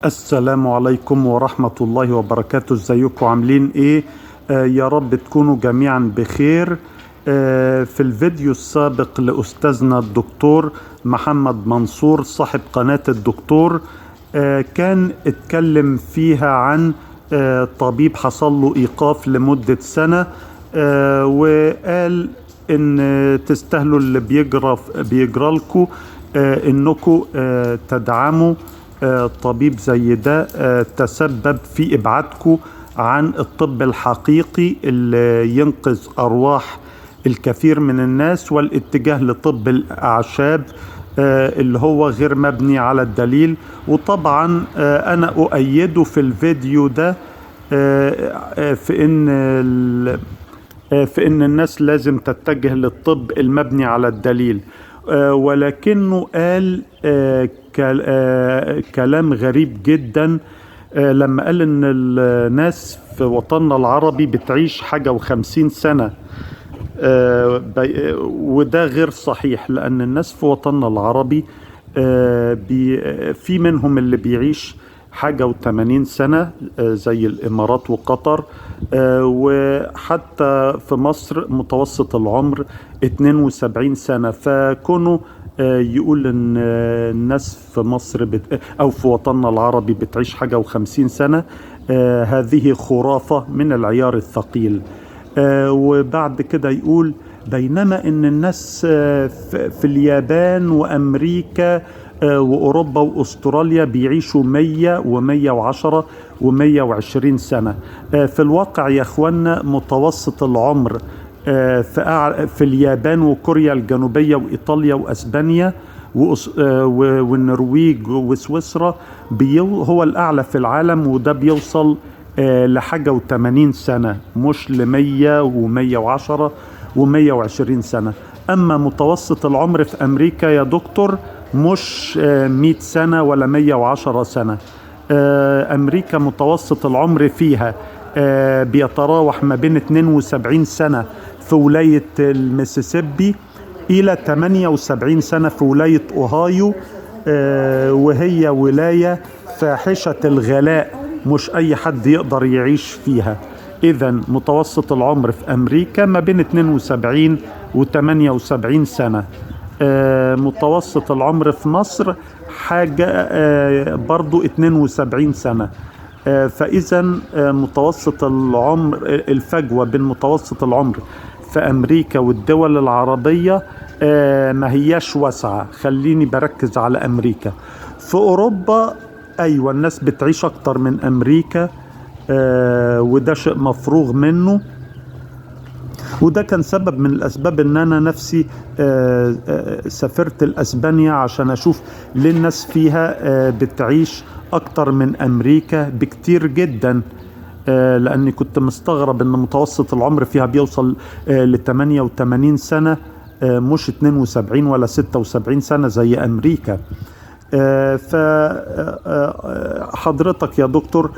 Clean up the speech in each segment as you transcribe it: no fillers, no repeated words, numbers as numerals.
السلام عليكم ورحمة الله وبركاته. ازيكم عاملين ايه؟ يا رب تكونوا جميعا بخير. في الفيديو السابق لأستاذنا الدكتور محمد منصور صاحب قناة الدكتور، كان اتكلم فيها عن طبيب حصل له إيقاف لمدة سنة، وقال ان تستاهلوا اللي بيجرى لكم، انكم تدعموا طبيب زي ده تسبب في إبعادكم عن الطب الحقيقي اللي ينقذ أرواح الكثير من الناس، والاتجاه لطب الأعشاب اللي هو غير مبني على الدليل. وطبعا أنا أؤيده في الفيديو ده في إن الناس لازم تتجه للطب المبني على الدليل، ولكنه قال كلام غريب جدا لما قال ان الناس في وطننا العربي بتعيش حاجة و50 سنة، وده غير صحيح، لان الناس في وطننا العربي في منهم اللي بيعيش حاجة و80 سنة زي الإمارات وقطر، وحتى في مصر متوسط العمر 72 سنة. فكونه يقول ان الناس في مصر او في وطننا العربي بتعيش حاجة و50 سنة، هذه خرافة من العيار الثقيل. وبعد كده يقول بينما ان الناس في اليابان وامريكا وأوروبا وأستراليا بيعيشوا 100 و110 و120 سنة. في الواقع يا أخوانا متوسط العمر في اليابان وكوريا الجنوبية وإيطاليا وأسبانيا والنرويج وسويسرا هو الأعلى في العالم، وده بيوصل لحاجة و80 سنة، مش ل100 و110 و120 سنة. أما متوسط العمر في أمريكا يا دكتور مش 100 سنة ولا 110 سنة. أمريكا متوسط العمر فيها بيتراوح ما بين 72 سنة في ولاية الميسيسيبي إلى 78 سنة في ولاية أوهايو، وهي ولاية فاحشة الغلاء، مش أي حد يقدر يعيش فيها. إذا متوسط العمر في أمريكا ما بين 72 و78 سنة. متوسط العمر في مصر حاجة برضو 72 سنة. فإذا متوسط العمر، الفجوة بين متوسط العمر في أمريكا والدول العربية ما هياش واسعة. خليني بركز على أمريكا. في أوروبا أيوة الناس بتعيش أكتر من أمريكا، وده شيء مفروغ منه، وده كان سبب من الأسباب إن أنا نفسي سافرت لأسبانيا عشان أشوف ليه الناس فيها بتعيش أكتر من أمريكا بكتير جدا، لأني كنت مستغرب إن متوسط العمر فيها بيوصل ل88 سنة، مش 72 ولا 76 سنة زي أمريكا. فحضرتك يا دكتور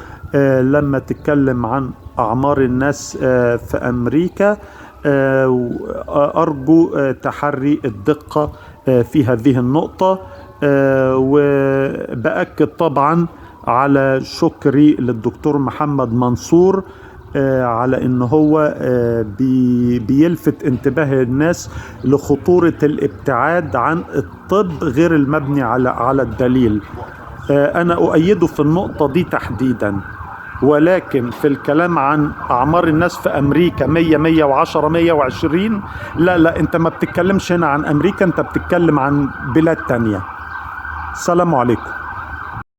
لما تتكلم عن أعمار الناس في أمريكا أرجو تحري الدقة في هذه النقطة، وبأكد طبعا على شكري للدكتور محمد منصور على إنه هو بيلفت انتباه الناس لخطورة الابتعاد عن الطب غير المبني على الدليل. أنا أؤيده في النقطة دي تحديدا، ولكن في الكلام عن أعمار الناس في أمريكا 100 110 120 لا أنت ما بتتكلمش هنا عن أمريكا، أنت بتتكلم عن بلاد تانية. السلام عليكم.